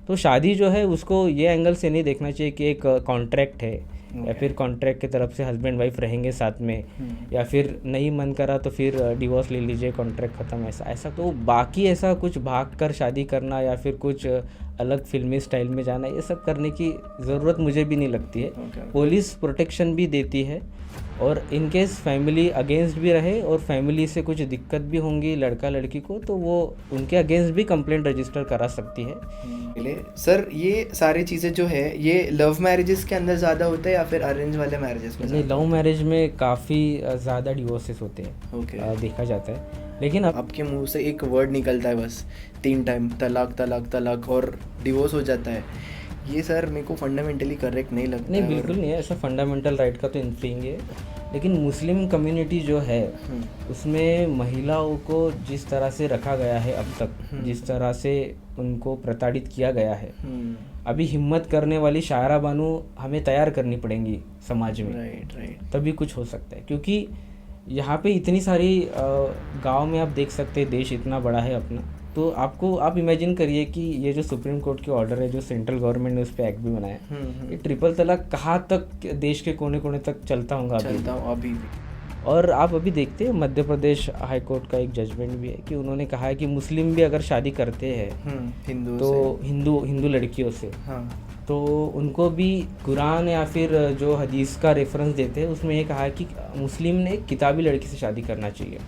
तो शादी जो है उसको ये एंगल से नहीं देखना चाहिए कि एक कॉन्ट्रैक्ट है या फिर कॉन्ट्रैक्ट की तरफ से हस्बैंड वाइफ रहेंगे साथ में, या फिर नहीं मन करा तो फिर डिवोर्स ले लीजिए, कॉन्ट्रैक्ट ख़त्म, ऐसा ऐसा। तो बाकी ऐसा कुछ भाग कर शादी करना या फिर कुछ अलग फिल्मी स्टाइल में जाना, ये सब करने की ज़रूरत मुझे भी नहीं लगती है। पुलिस प्रोटेक्शन भी देती है, और इन केस फैमिली अगेंस्ट भी रहे और फैमिली से कुछ दिक्कत भी होंगी लड़का लड़की को, तो वो उनके अगेंस्ट भी कंप्लेंट रजिस्टर करा सकती है। सर ये सारी चीज़ें जो है ये लव मैरिजेस के अंदर ज़्यादा होता है या फिर अरेंज वाले मैरिजेस में? नहीं, लव मैरिज में काफ़ी ज़्यादा डिवोर्सेस होते हैं, देखा जाता है। लेकिन आपके मुंह से एक वर्ड निकलता है बस 3 टाइम, तलाक तलाक तलाक, और डिवोर्स हो जाता है। ये सर मेरे को फंडामेंटली करेक्ट नहीं लगता नहीं, है। बिल्कुल नहीं है, ऐसा फंडामेंटल राइट का तो इन्फ्रिंग है। लेकिन मुस्लिम कम्युनिटी जो है उसमें महिलाओं को जिस तरह से रखा गया है अब तक, जिस तरह से उनको प्रताड़ित किया गया है, अभी हिम्मत करने वाली शायरा बानू हमें तैयार करनी पड़ेंगी समाज में। राइट। तभी कुछ हो सकता है, क्योंकि यहाँ पे इतनी सारी गांव में आप देख सकते हैं, देश इतना बड़ा है अपना, तो आप इमेजिन करिए कि ये जो सुप्रीम कोर्ट के ऑर्डर है, जो सेंट्रल गवर्नमेंट ने उस पर एक्ट भी बनाया, ये ट्रिपल तलाक कहाँ तक देश के कोने कोने तक चलता होगा अभी भी। और आप अभी देखते हैं मध्य प्रदेश हाई कोर्ट का एक जजमेंट भी है कि उन्होंने कहा है कि मुस्लिम भी अगर शादी करते हैं हिंदू लड़कियों से, तो उनको भी कुरान या फिर जो हदीस का रेफरेंस देते हैं उसमें ये कहा है कि मुस्लिम ने किताबी लड़की से शादी करना चाहिए।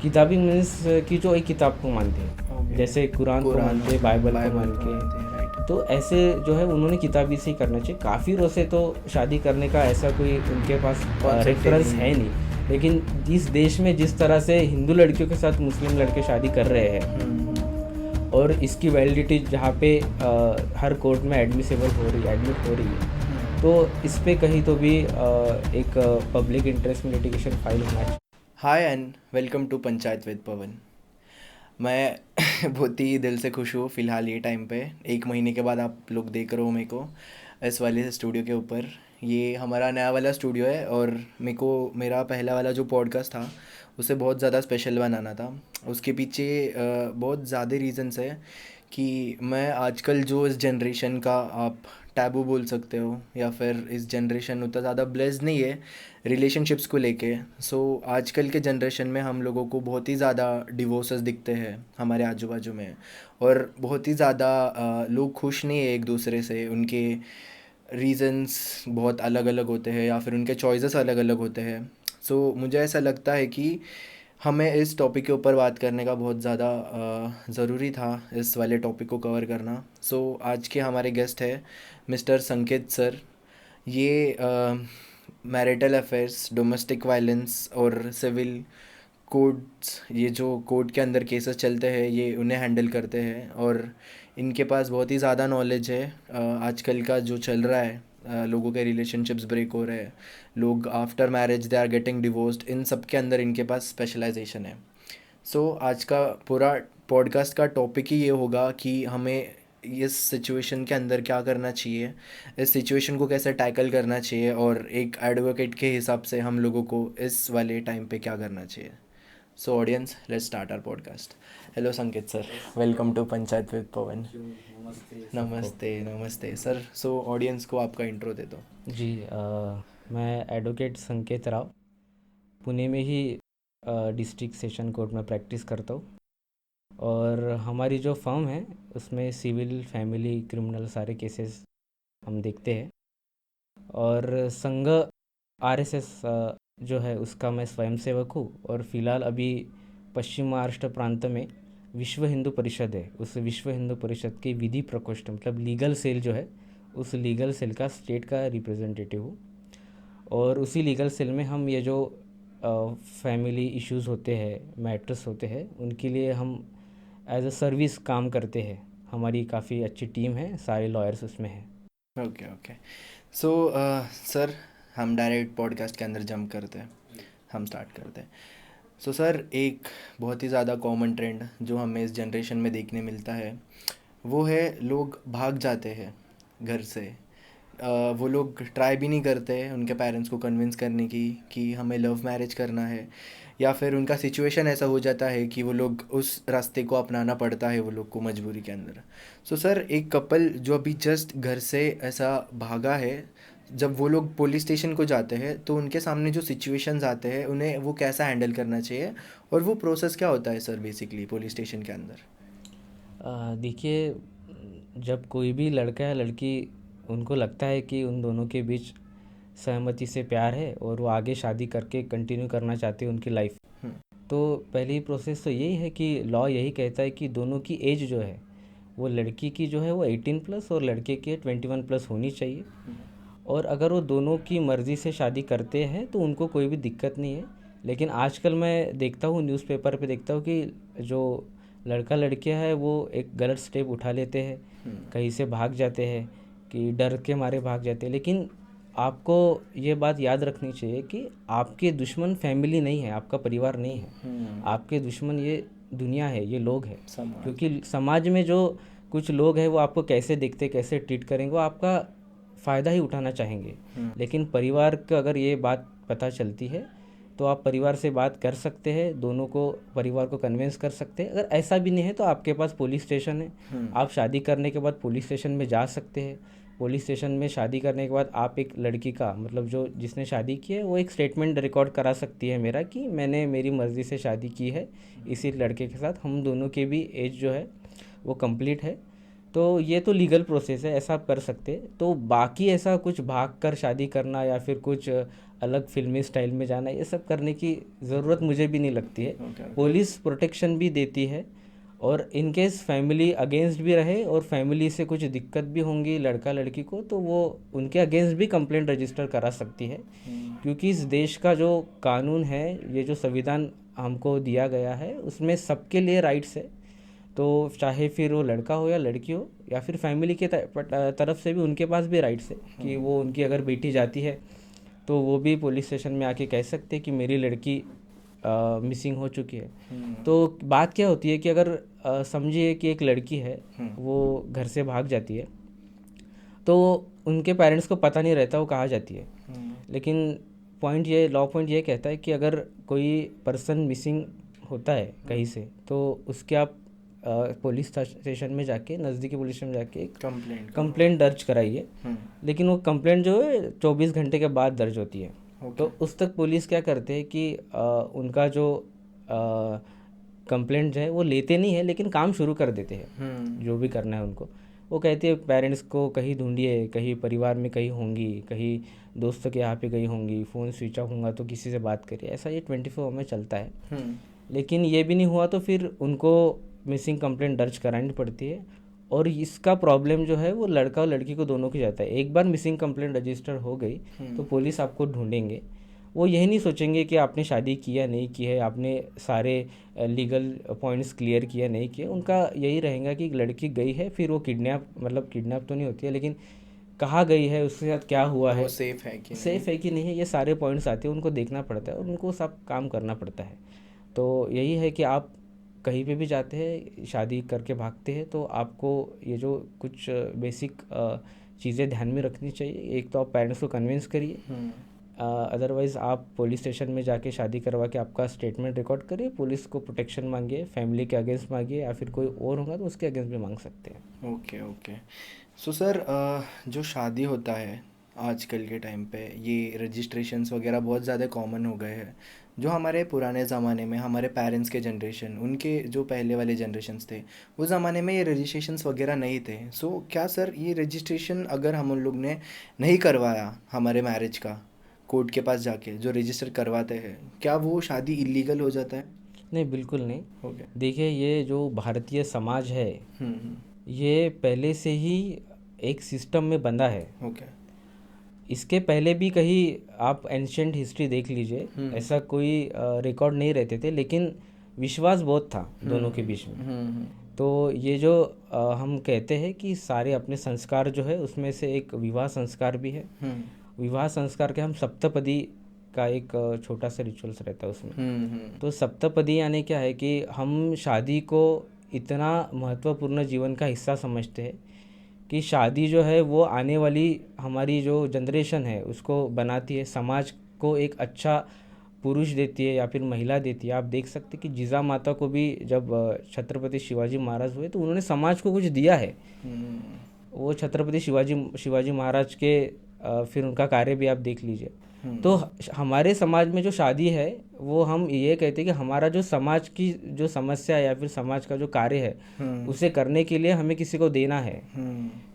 किताबी मीन्स कि जो एक किताब को मानते हैं, जैसे कुरान को मानते हैं, बाइबल को मान के, तो ऐसे जो है उन्होंने किताबी से ही करना चाहिए। काफिरों से तो शादी करने का ऐसा कोई उनके पास रेफरेंस है नहीं। लेकिन जिस देश में जिस तरह से हिंदू लड़कियों के साथ मुस्लिम लड़के शादी कर रहे हैं, और इसकी वैलिडिटी जहाँ पे हर कोर्ट में एडमिट हो रही है, तो इस पे कहीं तो भी एक पब्लिक इंटरेस्ट में लिटिगेशन फाइल होना चाहिए। Hi and welcome to panchayat with Pawan. मैं बहुत ही दिल से खुश हूँ फ़िलहाल ये टाइम पे 1 महीने के बाद आप लोग देख रहे हो मेरे को इस वाले स्टूडियो के ऊपर। ये हमारा नया वाला स्टूडियो है और मेरे को मेरा पहला वाला जो पॉडकास्ट था उसे बहुत ज़्यादा स्पेशल बनाना था। उसके पीछे बहुत ज़्यादा रीज़न्स है कि मैं आजकल जो इस जनरेशन का आप टैबू बोल सकते हो, या फिर इस जनरेशन उतना ज़्यादा ब्लेस्ड नहीं है रिलेशनशिप्स को लेके। सो आजकल के जनरेशन में हम लोगों को बहुत ही ज़्यादा डिवोर्सेस दिखते हैं हमारे आजू बाजू में, और बहुत ही ज़्यादा लोग खुश नहीं है एक दूसरे से। उनके रीज़न्स बहुत अलग अलग होते हैं या फिर उनके चॉइसेस अलग अलग होते हैं। सो मुझे ऐसा लगता है कि हमें इस टॉपिक के ऊपर बात करने का बहुत ज़्यादा ज़रूरी था, इस वाले टॉपिक को कवर करना। सो आज के हमारे गेस्ट है मिस्टर संकेत सर। ये मैरिटल अफेयर्स, डोमेस्टिक वायलेंस और सिविल कोड्स, ये जो कोर्ट के अंदर केसेस चलते हैं ये उन्हें हैंडल करते हैं, और इनके पास बहुत ही ज़्यादा नॉलेज है आजकल का जो चल रहा है। लोगों के रिलेशनशिप्स ब्रेक हो रहे हैं, लोग after marriage they are getting divorced, इन सब के अंदर इनके पास स्पेशलाइजेशन है। सो आज का पूरा पॉडकास्ट का टॉपिक ही ये होगा कि हमें इस सिचुएशन के अंदर क्या करना चाहिए, इस सिचुएशन को कैसे टैकल करना चाहिए, और एक एडवोकेट के हिसाब से हम लोगों को इस वाले टाइम पे क्या करना चाहिए। So audience, let's start our podcast. Hello Sanket sir, welcome to panchayat with Pawan. नमस्ते सर। सो ऑडियंस को आपका इंट्रो दे दो। जी, मैं एडवोकेट संकेत राव पुणे में ही डिस्ट्रिक्ट सेशन कोर्ट में प्रैक्टिस करता हूँ, और हमारी जो फर्म है उसमें सिविल, फैमिली, क्रिमिनल सारे केसेस हम देखते हैं। और संघ आरएसएस जो है उसका मैं स्वयंसेवक हूँ, और फिलहाल अभी पश्चिम महाराष्ट्र प्रांत में विश्व हिंदू परिषद है, उस विश्व हिंदू परिषद के विधि प्रकोष्ठ मतलब लीगल सेल जो है, उस लीगल सेल का स्टेट का रिप्रेजेंटेटिव हूँ। और उसी लीगल सेल में हम ये जो फैमिली इश्यूज़ होते हैं, मैटर्स होते हैं, उनके लिए हम एज अ सर्विस काम करते हैं। हमारी काफ़ी अच्छी टीम है, सारे लॉयर्स उसमें हैं। ओके। सो सर, हम डायरेक्ट पॉडकास्ट के अंदर जंप करते हैं, हम स्टार्ट करते हैं। सो सर, एक बहुत ही ज़्यादा कॉमन ट्रेंड जो हमें इस जनरेशन में देखने मिलता है वो है लोग भाग जाते हैं घर से। वो लोग ट्राई भी नहीं करते उनके पेरेंट्स को कन्विंस करने की कि हमें लव मैरिज करना है, या फिर उनका सिचुएशन ऐसा हो जाता है कि वो लोग उस रास्ते को अपनाना पड़ता है वो लोग को मजबूरी के अंदर। सो सर, एक कपल जो अभी जस्ट घर से ऐसा भागा है, जब वो लोग पुलिस स्टेशन को जाते हैं तो उनके सामने जो सिचुएशंस आते हैं उन्हें वो कैसा हैंडल करना चाहिए, और वो प्रोसेस क्या होता है सर बेसिकली पुलिस स्टेशन के अंदर? देखिए, जब कोई भी लड़का या लड़की उनको लगता है कि उन दोनों के बीच सहमति से प्यार है और वो आगे शादी करके कंटिन्यू करना चाहते हैं उनकी लाइफ, तो पहली प्रोसेस तो यही है कि लॉ यही कहता है कि दोनों की एज जो है वो लड़की की जो है वो 18+ और लड़के की 21+ होनी चाहिए। और अगर वो दोनों की मर्ज़ी से शादी करते हैं तो उनको कोई भी दिक्कत नहीं है। लेकिन आजकल मैं देखता हूँ, न्यूज़पेपर पे देखता हूँ कि जो लड़का लड़कियां है वो एक गलत स्टेप उठा लेते हैं, कहीं से भाग जाते हैं कि डर के मारे भाग जाते हैं। लेकिन आपको ये बात याद रखनी चाहिए कि आपके दुश्मन फैमिली नहीं है, आपका परिवार नहीं है, आपके दुश्मन ये दुनिया है, ये लोग हैं। क्योंकि समाज में जो कुछ लोग हैं वो आपको कैसे देखते, कैसे ट्रीट करेंगे, वो आपका फ़ायदा ही उठाना चाहेंगे। लेकिन परिवार का अगर ये बात पता चलती है तो आप परिवार से बात कर सकते हैं, दोनों को परिवार को कन्विंस कर सकते हैं। अगर ऐसा भी नहीं है तो आपके पास पुलिस स्टेशन है, आप शादी करने के बाद पुलिस स्टेशन में जा सकते हैं। पुलिस स्टेशन में शादी करने के बाद आप एक लड़की का मतलब जो जिसने शादी की है वो एक स्टेटमेंट रिकॉर्ड करा सकती है मेरा कि मैंने मेरी मर्ज़ी से शादी की है इसी लड़के के साथ, हम दोनों के भी एज जो है वो कंप्लीट है। तो ये तो लीगल प्रोसेस है, ऐसा आप कर सकते हैं। तो बाकी ऐसा कुछ भाग कर शादी करना या फिर कुछ अलग फिल्मी स्टाइल में जाना, ये सब करने की ज़रूरत मुझे भी नहीं लगती है। पुलिस प्रोटेक्शन भी देती है, और इन केस फैमिली अगेंस्ट भी रहे और फैमिली से कुछ दिक्कत भी होंगी लड़का लड़की को, तो वो उनके अगेंस्ट भी कंप्लेंट रजिस्टर करा सकती है। क्योंकि इस देश का जो कानून है, ये जो संविधान हमको दिया गया है, उसमें सबके लिए राइट्स है। तो चाहे फिर वो लड़का हो या लड़की हो या फिर फैमिली के तरफ से भी उनके पास भी राइट्स है कि वो उनकी अगर बेटी जाती है तो वो भी पुलिस स्टेशन में आके कह सकते हैं कि मेरी लड़की मिसिंग हो चुकी है। तो बात क्या होती है कि अगर समझिए कि एक लड़की है, वो घर से भाग जाती है, तो उनके पेरेंट्स को पता नहीं रहता वो कहाँ जाती है। लेकिन लॉ पॉइंट ये कहता है कि अगर कोई पर्सन मिसिंग होता है कहीं से, तो उसके आप पुलिस स्टेशन में जाके, नज़दीकी पुलिस स्टेशन में जाके एक कंप्लेंट दर्ज कराइए। लेकिन वो कंप्लेंट जो है 24 घंटे के बाद दर्ज होती है। तो उस तक पुलिस क्या करते हैं कि उनका जो कंप्लेंट जो है वो लेते नहीं है, लेकिन काम शुरू कर देते हैं जो भी करना है उनको। वो कहते हैं पेरेंट्स को कहीं ढूंढिए, कहीं परिवार में कहीं होंगी, कहीं दोस्तों के यहाँ पे गई होंगी, फ़ोन स्विच ऑफ होगा तो किसी से बात करिए। ऐसा ये 24 में चलता है। लेकिन ये भी नहीं हुआ तो फिर उनको मिसिंग कंप्लेंट दर्ज करानी पड़ती है। और इसका प्रॉब्लम जो है वो लड़का और लड़की को दोनों की जाता है। एक बार मिसिंग कंप्लेंट रजिस्टर हो गई तो पुलिस आपको ढूंढेंगे। वो यही नहीं सोचेंगे कि आपने शादी किया नहीं की है, आपने सारे लीगल पॉइंट्स क्लियर किया नहीं किया। उनका यही रहेगा कि लड़की गई है, फिर वो किडनैप तो नहीं होती है, लेकिन कहाँ गई है, उसके साथ क्या हुआ है, सेफ़ है कि नहीं है, ये सारे पॉइंट्स आते हैं, उनको देखना पड़ता है और उनको सब काम करना पड़ता है। तो यही है कि आप कहीं पे भी जाते हैं, शादी करके भागते हैं, तो आपको ये जो कुछ बेसिक चीज़ें ध्यान में रखनी चाहिए। एक तो आप पेरेंट्स को कन्विंस करिए, अदरवाइज़ आप पुलिस स्टेशन में जाके शादी करवा के आपका स्टेटमेंट रिकॉर्ड करिए, पुलिस को प्रोटेक्शन मांगिए, फैमिली के अगेंस्ट मांगिए, या फिर कोई और होगा तो उसके अगेंस्ट भी मांग सकते हैं। ओके। सो सर, जो शादी होता है आजकल के टाइम पे, ये रजिस्ट्रेशंस वगैरह बहुत ज़्यादा कॉमन हो गए हैं। जो हमारे पुराने ज़माने में हमारे पेरेंट्स के जनरेशन, उनके जो पहले वाले जनरेशन्स थे, उस ज़माने में ये रजिस्ट्रेशंस वगैरह नहीं थे। सो क्या सर, ये रजिस्ट्रेशन अगर हम उन लोग ने नहीं करवाया हमारे मैरिज का, कोर्ट के पास जाके जो रजिस्टर करवाते हैं, क्या वो शादी इलीगल हो जाता है? नहीं, बिल्कुल नहीं। देखिए, ये जो भारतीय समाज है ये पहले से ही एक सिस्टम में बंधा है। इसके पहले भी कहीं आप एंशिएंट हिस्ट्री देख लीजिए, ऐसा कोई रिकॉर्ड नहीं रहते थे, लेकिन विश्वास बहुत था दोनों के बीच में। तो ये जो हम कहते हैं कि सारे अपने संस्कार जो है, उसमें से एक विवाह संस्कार भी है। विवाह संस्कार के हम सप्तपदी का एक छोटा सा रिचुअल्स रहता है उसमें। तो सप्तपदी यानी क्या है कि हम शादी को इतना महत्वपूर्ण जीवन का हिस्सा समझते हैं कि शादी जो है वो आने वाली हमारी जो जनरेशन है उसको बनाती है, समाज को एक अच्छा पुरुष देती है या फिर महिला देती है। आप देख सकते कि जिजा माता को भी जब छत्रपति शिवाजी महाराज हुए तो उन्होंने समाज को कुछ दिया है। वो छत्रपति शिवाजी महाराज के फिर उनका कार्य भी आप देख लीजिए। तो हमारे समाज में जो शादी है वो हम ये कहते हैं कि हमारा जो समाज की जो समस्या है या फिर समाज का जो कार्य है उसे करने के लिए हमें किसी को देना है।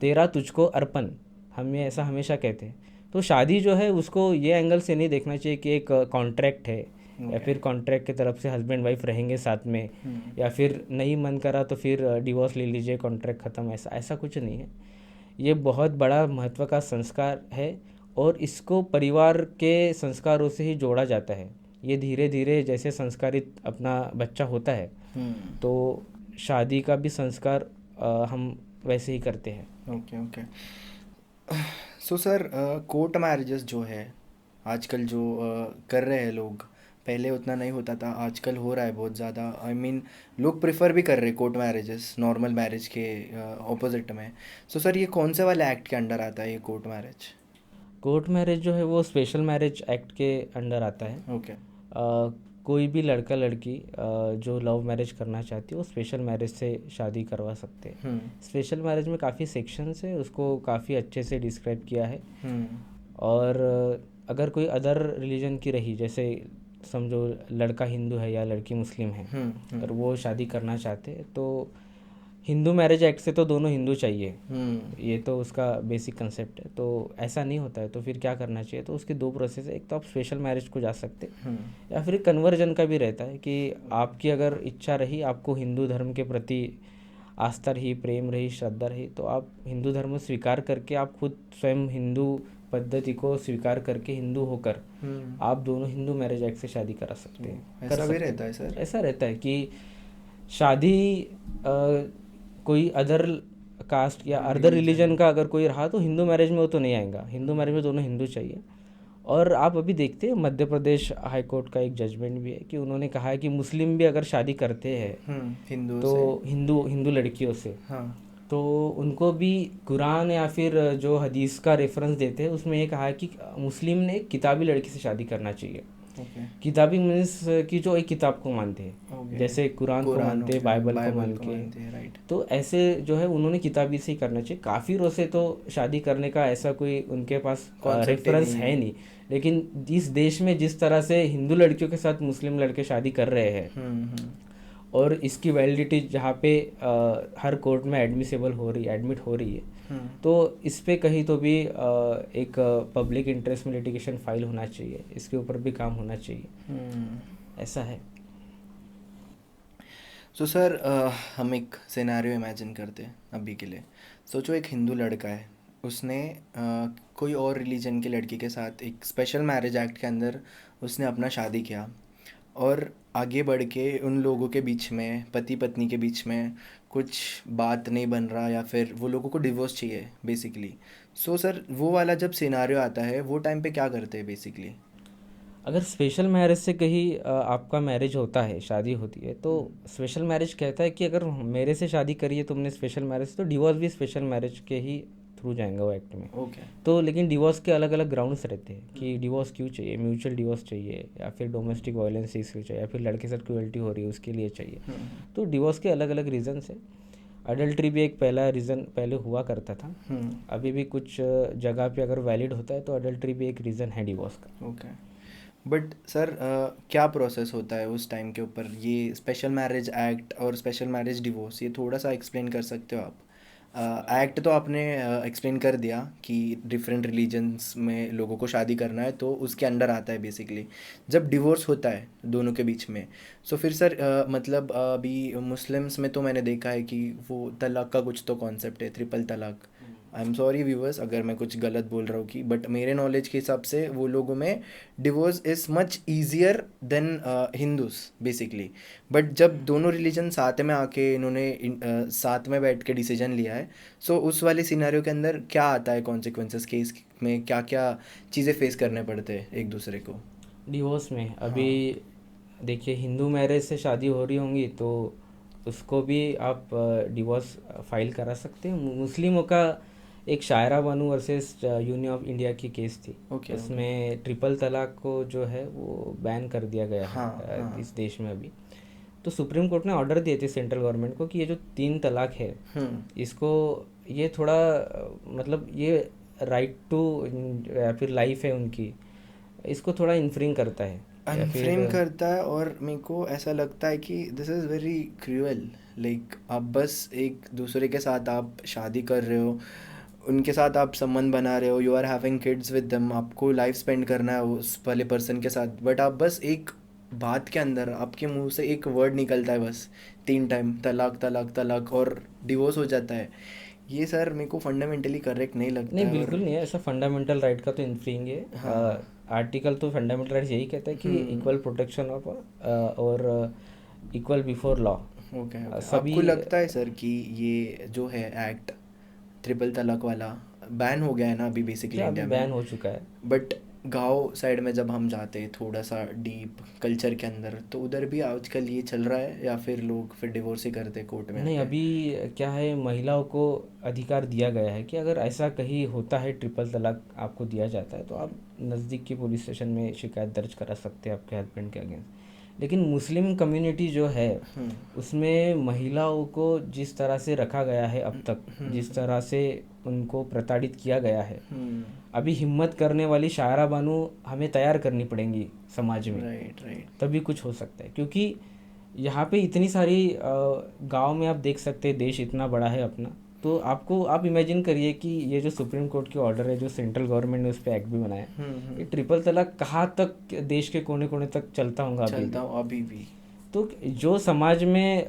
तेरा तुझको अर्पण, हमें ऐसा हमेशा कहते हैं। तो शादी जो है उसको ये एंगल से नहीं देखना चाहिए कि एक कॉन्ट्रैक्ट है या फिर कॉन्ट्रैक्ट की तरफ से हस्बैंड वाइफ रहेंगे साथ में, या फिर नहीं मन करा तो फिर डिवोर्स ले लीजिए, कॉन्ट्रैक्ट ख़त्म। ऐसा कुछ नहीं है। ये बहुत बड़ा महत्व का संस्कार है और इसको परिवार के संस्कारों से ही जोड़ा जाता है। ये धीरे धीरे जैसे संस्कारित अपना बच्चा होता है तो शादी का भी संस्कार हम वैसे ही करते हैं। Okay. So sir, court marriages जो है आजकल जो कर रहे हैं लोग, पहले उतना नहीं होता था, आजकल हो रहा है बहुत ज़्यादा। आई मीन लोग प्रेफर भी कर रहे हैं कोर्ट मैरिजेस नॉर्मल मैरिज के ऑपोजिट में। सो सर, ये कौन से वाले एक्ट के अंडर आता है ये कोर्ट मैरिज? कोर्ट मैरिज जो है वो स्पेशल मैरिज एक्ट के अंडर आता है। ओके। कोई भी लड़का लड़की जो लव मैरिज करना चाहती है वो स्पेशल मैरिज से शादी करवा सकते हैं। स्पेशल मैरिज में काफ़ी सेक्शंस है, उसको काफ़ी अच्छे से डिस्क्राइब किया है। और अगर कोई अदर रिलीजन की रही, जैसे समझो लड़का हिंदू है या लड़की मुस्लिम है और वो शादी करना चाहते हैं तो हिंदू मैरिज एक्ट से तो दोनों हिंदू चाहिए, ये तो उसका बेसिक कंसेप्ट है। तो ऐसा नहीं होता है तो फिर क्या करना चाहिए? तो उसके दो प्रोसेस है। एक तो आप स्पेशल मैरिज को जा सकते या फिर कन्वर्जन का भी रहता है कि आपकी अगर इच्छा रही, आपको हिंदू धर्म के प्रति आस्था रही, प्रेम रही, श्रद्धा रही, तो आप हिंदू धर्म स्वीकार करके आप खुद स्वयं हिंदू पद्धति को स्वीकार करके हिंदू होकर आप दोनों हिंदू मैरिज एक्ट से शादी करा सकते हैं। ऐसा भी रहता है सर? ऐसा रहता है कि शादी कोई अदर कास्ट या अदर रिलीजन का अगर कोई रहा तो हिंदू मैरिज में वो तो नहीं आएगा। हिंदू मैरिज में दोनों हिंदू चाहिए। और आप अभी देखते हैं मध्य प्रदेश हाई कोर्ट का एक जजमेंट भी है कि उन्होंने कहा है कि मुस्लिम भी अगर शादी करते हैं हिंदू लड़कियों से, तो उनको भी कुरान या फिर जो हदीस का रेफरेंस देते हैं उसमें ये कहा है कि मुस्लिम ने किताबी लड़की से शादी करना चाहिए। किताबी मीन्स कि जो एक किताब को मानते हैं, जैसे कुरान को मानते हैं, बाइबल को मानते हैं, तो ऐसे जो है उन्होंने किताबी से ही करना चाहिए। काफिरों से तो शादी करने का ऐसा कोई उनके पास रेफरेंस है नहीं। लेकिन इस देश में जिस तरह से हिंदू लड़कियों के साथ मुस्लिम लड़के शादी कर रहे हैं और इसकी वैलिडिटी जहाँ पे हर कोर्ट में एडमिट हो रही है, तो इस पे कहीं तो भी एक पब्लिक इंटरेस्ट में लिटिगेशन फाइल होना चाहिए, इसके ऊपर भी काम होना चाहिए। ऐसा है। सो सर, हम एक सिनेरियो इमेजिन करते हैं अभी के लिए। सोचो एक हिंदू लड़का है, उसने कोई और रिलीजन की लड़की के साथ एक स्पेशल मैरिज एक्ट के अंदर उसने अपना शादी किया और आगे बढ़ के उन लोगों के बीच में, पति पत्नी के बीच में कुछ बात नहीं बन रहा या फिर वो लोगों को डिवोर्स चाहिए बेसिकली। सो सर, वो वाला जब सिनेरियो आता है वो टाइम पे क्या करते हैं बेसिकली? अगर स्पेशल मैरिज से कहीं आपका मैरिज होता है, शादी होती है, तो स्पेशल मैरिज कहता है कि अगर मेरे से शादी करी है तुमने स्पेशल मैरिज, तो डिवोर्स भी स्पेशल मैरिज के ही थ्रू जाएंगे वो एक्ट में। ओके। तो लेकिन डिवोर्स के अलग अलग ग्राउंड्स रहते हैं कि डिवोर्स क्यों चाहिए, म्यूचुअल डिवोर्स चाहिए या फिर डोमेस्टिक वायलेंस इसलिए चाहिए या फिर लड़के साथ क्रूएल्टी हो रही है उसके लिए चाहिए। तो डिवोर्स के अलग अलग रीजन्स है। अडल्ट्री भी एक पहला रीज़न पहले हुआ करता था, अभी भी कुछ जगह पे अगर वैलिड होता है तो अडल्ट्री भी एक रीज़न है डिवोर्स का। ओके। बट सर, क्या प्रोसेस होता है उस टाइम के ऊपर? ये स्पेशल मैरिज एक्ट और स्पेशल मैरिज डिवोर्स, ये थोड़ा सा एक्सप्लेन कर सकते हो आप? एक्ट तो आपने एक्सप्लेन कर दिया कि डिफरेंट रिलीजन्स में लोगों को शादी करना है तो उसके अंडर आता है बेसिकली। जब डिवोर्स होता है दोनों के बीच में, सो फिर सर मतलब अभी मुस्लिम्स में तो मैंने देखा है कि वो तलाक का कुछ तो कॉन्सेप्ट है, ट्रिपल तलाक। आई एम सॉरी व्यूवर्स अगर मैं कुछ गलत बोल रहा हूँ कि, बट मेरे नॉलेज के हिसाब से वो लोगों में divorce is much easier than Hindus basically. But जब दोनों रिलीजन साथ में आके इन्होंने साथ में बैठ के डिसीजन लिया है, सो उस वाले सिनेरियो के अंदर क्या आता है कॉन्सिक्वेंसेस केस में? क्या क्या चीज़ें फेस करने पड़ते हैं एक दूसरे को डिवोर्स में? अभी देखिए, हिंदू मैरिज से शादी हो रही होंगी तो उसको भी आप डिवोर्स फाइल करा सकते हैं। मुस्लिमों का एक शायरा बानू वर्सेस यूनियन ऑफ इंडिया की केस थी। उसमें ट्रिपल तलाक को जो है वो बैन कर दिया गया है इस देश में अभी। तो सुप्रीम कोर्ट ने ऑर्डर दिए थे सेंट्रल गवर्नमेंट को कि ये जो 3 तलाक है इसको ये थोड़ा मतलब ये राइट टू या फिर लाइफ है उनकी, इसको थोड़ा इन्फ्रिंग करता है, करता है। और मेरे को ऐसा लगता है कि this is very cruel. Like आप बस एक दूसरे के साथ आप शादी कर रहे हो, उनके साथ आप संबंध बना रहे हो, you are having kids with them, आपको लाइफ स्पेंड करना है उस वाले पर्सन के साथ, बट आप बस एक बात के अंदर आपके मुंह से एक वर्ड निकलता है बस 3 टाइम तलाक तलाक तलाक और डिवोर्स हो जाता है। ये सर मेरे को फंडामेंटली करेक्ट नहीं लगता। नहीं, बिल्कुल नहीं है ऐसा। फंडामेंटल राइट का तो इन्फ्रिंग है। आर्टिकल तो फंडामेंटल राइट्स यही कहता है कि इक्वल प्रोटेक्शन ऑफ और इक्वल बिफोर लॉ। आपको लगता है सर कि ये जो है एक्ट ट्रिपल तलाक वाला बैन हो गया है ना अभी बेसिकली इंडिया में? बैन हो चुका है, बट गांव साइड में जब हम जाते हैं थोड़ा सा डीप कल्चर के अंदर, तो उधर भी आजकल ये चल रहा है या फिर लोग फिर डिवोर्स ही करते कोर्ट में? नहीं, अभी क्या है, महिलाओं को अधिकार दिया गया है कि अगर ऐसा कहीं होता है, ट्रिपल तलाक आपको दिया जाता है, तो आप नज़दीक के पुलिस स्टेशन में शिकायत दर्ज करा सकते हैं आपके हस्बैंड के अगेंस्ट। लेकिन मुस्लिम कम्युनिटी जो है उसमें महिलाओं को जिस तरह से रखा गया है अब तक, जिस तरह से उनको प्रताड़ित किया गया है, अभी हिम्मत करने वाली शायरा बानू हमें तैयार करनी पड़ेंगी समाज में। राइट। तभी कुछ हो सकता है, क्योंकि यहाँ पे इतनी सारी गांव में आप देख सकते हैं, देश इतना बड़ा है अपना, तो आप इमेजिन करिए कि ये जो सुप्रीम कोर्ट की ऑर्डर है, जो सेंट्रल गवर्नमेंट ने उस पर एक्ट भी बनाया, ये ट्रिपल तलाक कहाँ तक देश के कोने कोने तक चलता होगा अभी भी। तो जो समाज में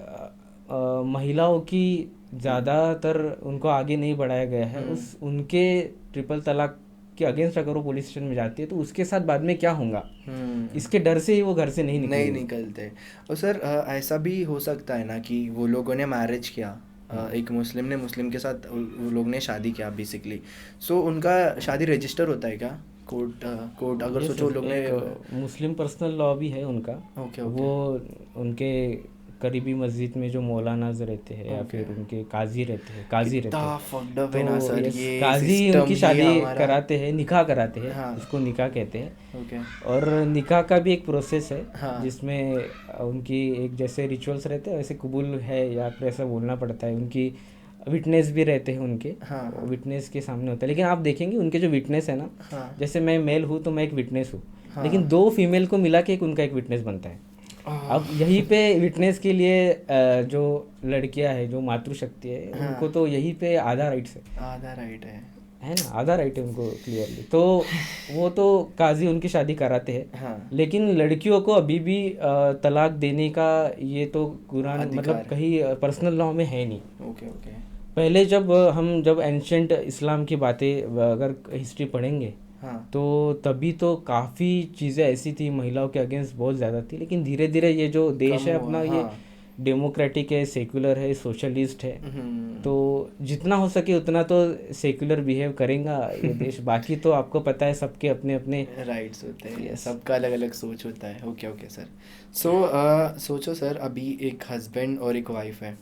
महिलाओं की ज़्यादातर उनको आगे नहीं बढ़ाया गया है, उनके ट्रिपल तलाक के अगेंस्ट अगर वो पुलिस स्टेशन में जाती है तो उसके साथ बाद में क्या होगा, इसके डर से ही वो घर से नहीं निकलते। और सर ऐसा भी हो सकता है ना कि वो लोगों ने मैरिज किया, एक मुस्लिम ने मुस्लिम के साथ वो लोग ने शादी किया बेसिकली, सो उनका शादी रजिस्टर होता है क्या कोर्ट अगर सोचो लोग ने? मुस्लिम पर्सनल लॉ भी है उनका। वो उनके करीबी मस्जिद में जो मौलानाज रहते हैं या फिर उनके काजी रहते हैं, तो काजी उनकी शादी कराते हैं, निकाह कराते हैं, उसको निकाह कहते हैं। और निकाह का भी एक प्रोसेस है जिसमें उनकी एक जैसे रिचुअल्स रहते हैं वैसे कबूल है या फिर ऐसा बोलना पड़ता है। उनकी विटनेस भी रहते हैं उनके, विटनेस के सामने होता है। लेकिन आप देखेंगे उनके जो विटनेस है ना, जैसे मैं मेल हूँ तो मैं एक विटनेस हूँ, लेकिन 2 फीमेल को मिला के उनका एक विटनेस बनता है। अब यहीं पे विटनेस के लिए जो लड़कियां है, जो मातृशक्ति है, उनको तो यहीं पे आधा राइट है ना, आधा राइट है उनको क्लियरली। तो वो तो काजी उनकी शादी कराते हैं, लेकिन लड़कियों को अभी भी तलाक देने का ये तो कुरान मतलब कहीं पर्सनल लॉ में है नहीं। पहले जब एंशिएंट इस्लाम की बातें अगर हिस्ट्री पढ़ेंगे तो तभी तो काफ़ी चीज़ें ऐसी थी महिलाओं के अगेंस्ट बहुत ज़्यादा थी, लेकिन धीरे धीरे ये जो देश है अपना ये डेमोक्रेटिक है, सेक्युलर है, सोशलिस्ट है, तो जितना हो सके उतना तो सेक्युलर बिहेव करेगा ये देश। बाकी तो आपको पता है सबके अपने अपने राइट्स होते हैं, सबका अलग अलग सोच होता है। Okay sir. सोचो सर, अभी एक हस्बैंड और एक वाइफ है,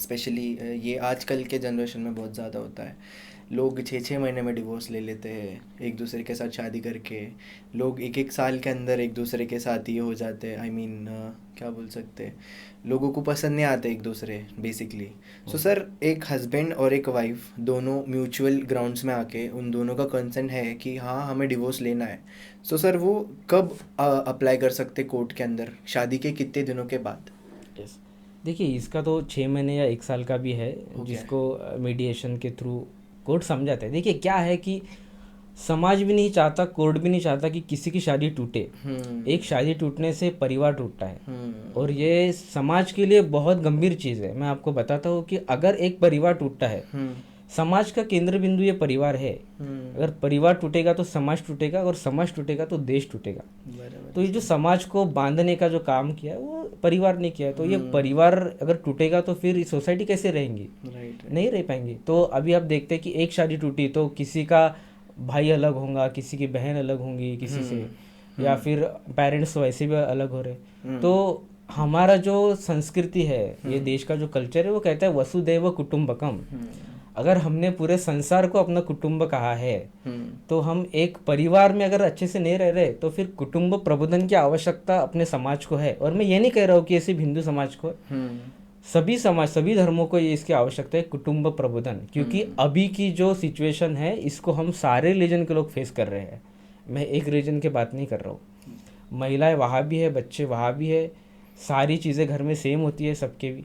स्पेशली ये आजकल के जनरेशन में बहुत ज़्यादा होता है। लोग 6-6 महीने में डिवोर्स ले लेते हैं, एक दूसरे के साथ शादी करके लोग 1-1 साल के अंदर एक दूसरे के साथ ये हो जाते हैं। क्या बोल सकते हैं, लोगों को पसंद नहीं आते एक दूसरे बेसिकली। सो सर, एक हस्बैंड और एक वाइफ दोनों म्यूचुअल ग्राउंड्स में आके उन दोनों का कंसेंट है कि हाँ हमें डिवोर्स लेना है, सो सर वो कब अप्लाई कर सकते कोर्ट के अंदर, शादी के कितने दिनों के बाद? देखिए, इसका तो 6 महीने या 1 साल का भी है, जिसको मीडिएशन के थ्रू कोर्ट समझाता है। देखिए क्या है कि समाज भी नहीं चाहता, कोर्ट भी नहीं चाहता कि किसी की शादी टूटे। एक शादी टूटने से परिवार टूटता है और ये समाज के लिए बहुत गंभीर चीज़ है। मैं आपको बताता हूँ कि अगर एक परिवार टूटता है, समाज का केंद्र बिंदु ये परिवार है। अगर परिवार टूटेगा तो समाज टूटेगा, और समाज टूटेगा तो देश टूटेगा। तो ये जो समाज को बांधने का जो काम किया है वो परिवार ने किया है। तो ये परिवार अगर टूटेगा तो फिर सोसाइटी कैसे रहेंगी? नहीं रह पाएंगी। तो अभी आप देखते हैं कि एक शादी टूटी तो किसी का भाई अलग होगा, किसी की बहन अलग होंगी किसी से, या फिर पेरेंट्स वैसे भी अलग हो रहे। तो हमारा जो संस्कृति है, ये देश का जो कल्चर है, वो कहता है वसुदैव कुटुंबकम। अगर हमने पूरे संसार को अपना कुटुंब कहा है तो हम एक परिवार में अगर अच्छे से नहीं रह रहे तो फिर कुटुंब प्रबोधन की आवश्यकता अपने समाज को है। और मैं ये नहीं कह रहा हूँ कि सिर्फ हिंदू समाज को, सभी समाज सभी धर्मों को ये इसकी आवश्यकता है कुटुंब प्रबोधन, क्योंकि अभी की जो सिचुएशन है इसको हम सारे रिलीजन के लोग फेस कर रहे हैं। मैं एक रिलीजन की बात नहीं कर रहा हूँ, महिलाएं वहाँ भी है, बच्चे वहाँ भी है, सारी चीज़ें घर में सेम होती है सबके भी।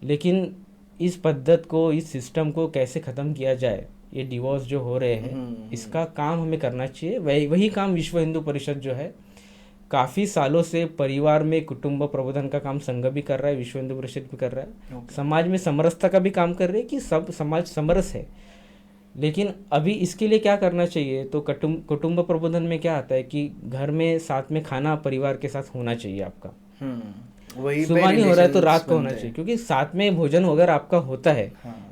लेकिन इस पद्धत को, इस सिस्टम को कैसे ख़त्म किया जाए, ये डिवोर्स जो हो रहे हैं इसका काम हमें करना चाहिए। वही काम विश्व हिंदू परिषद जो है काफ़ी सालों से परिवार में कुटुंब प्रबोधन का काम संघ भी कर रहा है, विश्व हिंदू परिषद भी कर रहा है। समाज में समरसता का भी काम कर रहे हैं कि सब समाज समरस है। लेकिन अभी इसके लिए क्या करना चाहिए, तो कुटुंब प्रबोधन में क्या आता है कि घर में साथ में खाना परिवार के साथ होना चाहिए आपका। वही सुबह नहीं हो रहा है तो रात को होना चाहिए, क्योंकि साथ में भोजन अगर आपका होता है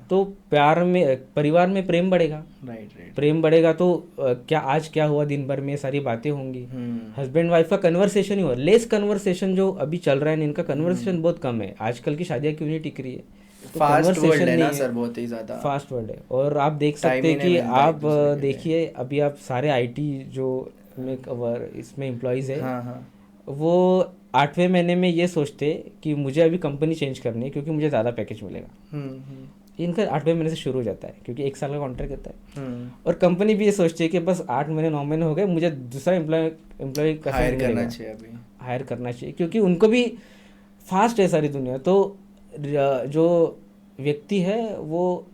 तो प्यार में, परिवार में प्रेम बढ़ेगा। राइट। प्रेम बढ़ेगा तो क्या आज क्या हुआ दिन भर में सारी बातें होंगी। हस्बैंड वाइफ का कन्वर्सेशन ही हो, लेस कन्वर्सेशन जो अभी चल रहा है इनका कन्वर्सेशन बहुत कम है। आजकल की शादियाँ क्यों नहीं टिक रही है, तो फास्ट वर्ल्ड है ना सर, बहुत ही ज़्यादा फास्ट वर्ल्ड है। और आप देख सकते हैं कि आप देखिए अभी आप सारे IT जो इसमें एम्प्लॉयज़ है वो 8वें महीने में ये सोचते कि मुझे अभी कंपनी चेंज करनी है क्योंकि मुझे ज़्यादा पैकेज मिलेगा। इनका 8वें महीने से शुरू हो जाता है क्योंकि 1 साल का कॉन्ट्रैक्ट होता है। और कंपनी भी ये सोचती है कि बस 8 महीने 9 महीने हो गए, मुझे दूसरा एम्प्लॉय हायर करना चाहिए, अभी हायर करना चाहिए, क्योंकि उनको भी फास्ट है सारी दुनिया। तो जो व्यक्ति है वो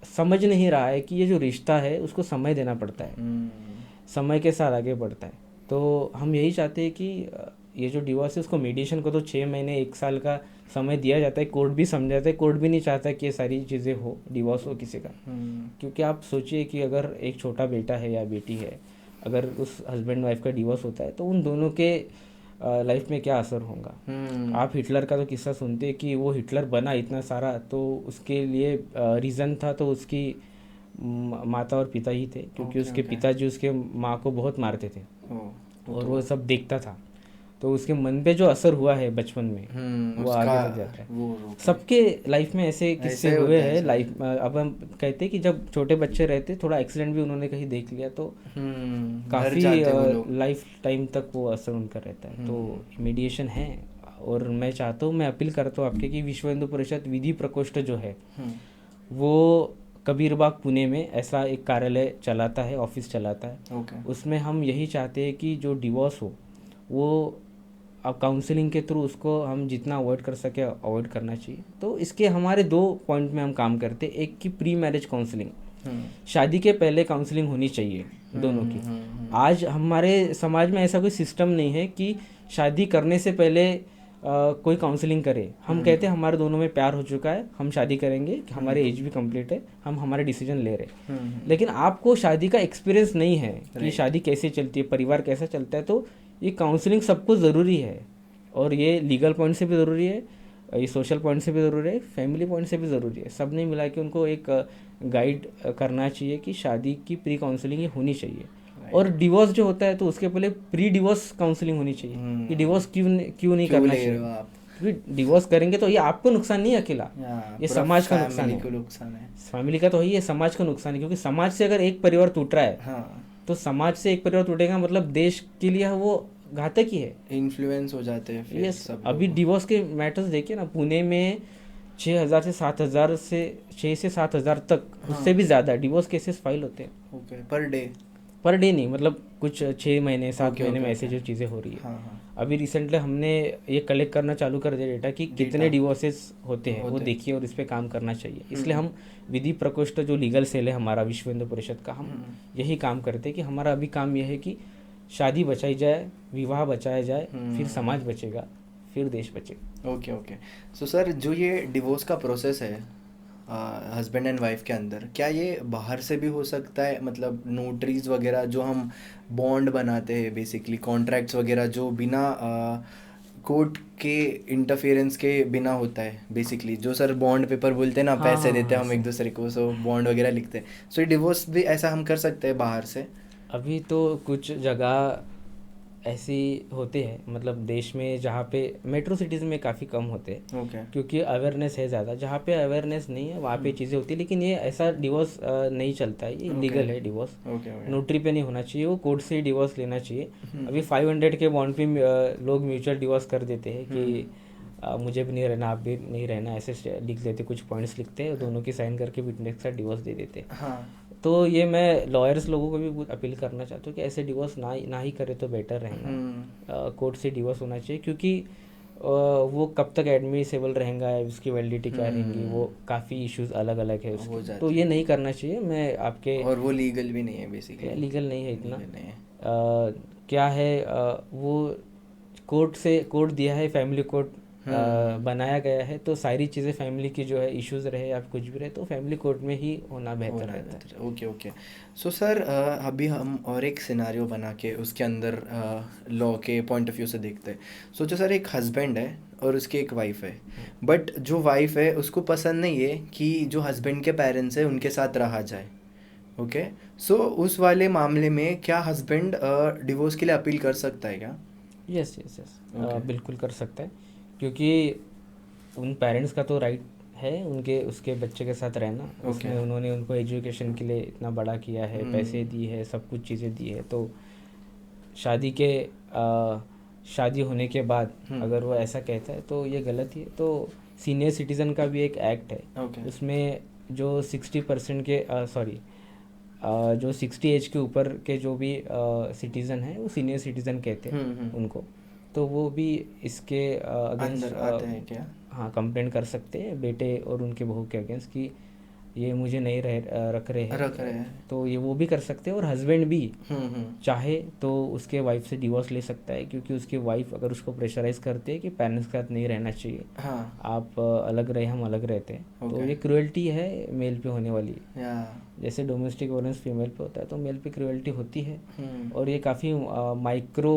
समझ नहीं रहा है कि ये जो रिश्ता है उसको समय देना पड़ता है, समय के साथ आगे बढ़ता है। तो हम यही चाहते हैं कि ये जो डिवोर्स है उसको मीडिएशन को तो 6 महीने 1 साल का समय दिया जाता है, कोर्ट भी समझाता है। कोर्ट भी नहीं चाहता कि ये सारी चीज़ें हो, डिवोर्स हो किसी का। क्योंकि आप सोचिए कि अगर एक छोटा बेटा है या बेटी है, अगर उस हस्बैंड वाइफ का डिवोर्स होता है तो उन दोनों के लाइफ में क्या असर होगा। आप हिटलर का तो किस्सा सुनते हैं कि वो हिटलर बना इतना सारा, तो उसके लिए रीज़न था तो उसकी माता और पिता ही थे, क्योंकि उसके पिताजी उसके माँ को बहुत मारते थे और वो सब देखता था। तो उसके मन पे जो असर हुआ है बचपन में वो आगे तक जाता है। सबके लाइफ में ऐसे किस्से हुए हैं लाइफ। अब हम कहते हैं कि जब छोटे बच्चे रहते थोड़ा एक्सीडेंट भी उन्होंने कहीं देख लिया तो काफ़ी लाइफ टाइम तक वो असर उनका रहता है। तो मीडिएशन है, और मैं चाहता हूँ, मैं अपील करता हूँ आपके कि विश्व हिंदू परिषद विधि प्रकोष्ठ जो है वो कबीरबाग पुणे में ऐसा एक कार्यालय चलाता है, ऑफिस चलाता है। उसमें हम यही चाहते हैं कि जो डिवोर्स हो वो अब काउंसलिंग के थ्रू उसको हम जितना अवॉइड कर सके अवॉइड करना चाहिए। तो इसके हमारे 2 पॉइंट में हम काम करते हैं। एक की प्री मैरिज काउंसलिंग, शादी के पहले काउंसलिंग होनी चाहिए दोनों की। आज हमारे समाज में ऐसा कोई सिस्टम नहीं है कि शादी करने से पहले कोई काउंसलिंग करे। हम कहते हैं हमारे दोनों में प्यार हो चुका है, हम शादी करेंगे, हमारी एज भी कंप्लीट है, हम हमारे डिसीजन ले रहे हैं। लेकिन आपको शादी का एक्सपीरियंस नहीं है कि शादी कैसे चलती है, परिवार कैसा चलता है, तो ये काउंसलिंग सबको ज़रूरी है। और ये लीगल पॉइंट से भी ज़रूरी है, ये सोशल पॉइंट से भी ज़रूरी है, फैमिली पॉइंट से भी ज़रूरी है। सब ने मिला के उनको एक गाइड करना चाहिए कि शादी की प्री काउंसलिंग ये होनी चाहिए। और डिवोर्स जो होता है तो उसके पहले प्री डिवोर्स काउंसलिंग होनी चाहिए कि डिवोर्स क्यों नहीं करना चाहिए। क्योंकि डिवोर्स करेंगे तो ये आपको नुकसान नहीं अकेला, ये समाज का नुकसान है। फैमिली का तो है, ये समाज का नुकसान है। क्योंकि समाज से अगर एक परिवार टूट रहा है तो समाज से एक परिवार टूटेगा मतलब देश के लिए वो घातक ही है, इन्फ्लुएंस हो जाते हैं फिर सब। अभी डिवोर्स के मैटर्स देखिए ना, पुणे में 6,000 से 7,000 से 6 से 7,000 तक, उससे भी ज़्यादा डिवोर्स केसेस फाइल होते हैं। पर डे नहीं, मतलब कुछ 6 महीने 7 महीने में ऐसे जो चीज़ें हो रही है। अभी रिसेंटली हमने ये कलेक्ट करना चालू कर दिया डेटा कि कितने डिवोर्सेस होते हैं, वो देखिए और इस पर काम करना चाहिए। इसलिए हम विधि प्रकोष्ठ जो लीगल सेल है हमारा विश्व हिंदू परिषद का, हम यही काम करते हैं कि हमारा अभी काम यह है कि शादी बचाई जाए, विवाह बचाया जाए, फिर समाज बचेगा, फिर देश बचेगा। ओके। सो सर, जो ये डिवोर्स का प्रोसेस है हस्बैंड एंड वाइफ के अंदर, क्या ये बाहर से भी हो सकता है? मतलब नोटरीज वगैरह जो हम बॉन्ड बनाते हैं, बेसिकली कॉन्ट्रैक्ट्स वगैरह जो बिना कोर्ट के इंटरफेरेंस के बिना होता है, बेसिकली जो सर बॉन्ड पेपर बोलते हैं ना, पैसे देते हैं हम एक दूसरे को, सो बॉन्ड वगैरह लिखते हैं। सो डिवोर्स भी ऐसा हम कर सकते हैं बाहर से? अभी तो कुछ जगह ऐसी होते हैं, मतलब देश में जहाँ पे मेट्रो सिटीज़ में काफ़ी कम होते हैं, क्योंकि अवेयरनेस है ज़्यादा। जहाँ पे अवेयरनेस नहीं है वहाँ पे चीज़ें होती है, लेकिन ये ऐसा डिवोर्स नहीं चलता है, ये लीगल है डिवोर्स। नोटरी पे नहीं होना चाहिए, वो कोर्ट से ही डिवोर्स लेना चाहिए। अभी 500 के बॉन्ड पे लोग म्यूचुअल डिवोर्स कर देते हैं कि मुझे भी नहीं रहना, आप भी नहीं रहना, ऐसे लिख देते, कुछ पॉइंट्स लिखते हैं, दोनों की साइन करके विटनेस के साथ डिवोर्स दे देते हैं। हाँ। तो ये मैं लॉयर्स लोगों को भी अपील करना चाहता हूँ कि ऐसे डिवोर्स ना ही करे तो बेटर रहेगा। कोर्ट से डिवोर्स होना चाहिए, क्योंकि वो कब तक एडमिसेबल रहेगा, उसकी वैलिडिटी क्या रहेंगी, वो काफ़ी इश्यूज अलग अलग है उसके, तो ये नहीं करना चाहिए। मैं आपके, और वो लीगल भी नहीं है बेसिकली, लीगल नहीं है इतना। क्या है, वो कोर्ट दिया है, फैमिली कोर्ट बनाया गया है, तो सारी चीज़ें फैमिली की जो है इश्यूज रहे या कुछ भी रहे तो फैमिली कोर्ट में ही होना बेहतर रहता है। ओके। सो सर, अभी हम और एक सिनारियो बना के उसके अंदर लॉ के पॉइंट ऑफ व्यू से देखते हैं। सोचो सर, एक हस्बैंड है और उसकी एक वाइफ है, बट जो वाइफ है उसको पसंद नहीं है कि जो हस्बैंड के पेरेंट्स है उनके साथ रहा जाए। ओके, सो उस वाले मामले में क्या हस्बैंड डिवोर्स के लिए अपील कर सकता है क्या? यस, बिल्कुल कर सकता है, क्योंकि उन पेरेंट्स का तो राइट है उनके उसके बच्चे के साथ रहना। उसमें उन्होंने उनको एजुकेशन के लिए इतना बड़ा किया है, पैसे दिए है, सब कुछ चीज़ें दी है, तो शादी होने के बाद अगर वो ऐसा कहता है तो ये गलत ही है। तो सीनियर सिटीज़न का भी एक एक्ट है, उसमें जो 60% के जो 60 एज के ऊपर के जो भी सिटीज़न हैं वो सीनियर सिटीज़न कहते हैं उनको, तो वो भी इसके अगेंस्ट आते हैं क्या? हाँ, कंप्लेंट कर सकते हैं बेटे और उनके बहू के अगेंस्ट कि ये मुझे नहीं रख रहे हैं, तो ये वो भी कर सकते हैं। और हस्बैंड भी चाहे तो उसके वाइफ से डिवोर्स ले सकता है, क्योंकि उसकी वाइफ अगर उसको प्रेशराइज करते हैं कि पेरेंट्स के साथ नहीं रहना चाहिए, आप अलग रहे, हम अलग रहते हैं, तो ये क्रूएल्टी है मेल पे होने वाली। जैसे डोमेस्टिक वायलेंस फीमेल पे होता है तो मेल पे क्रूएल्टी होती है, और ये काफ़ी माइक्रो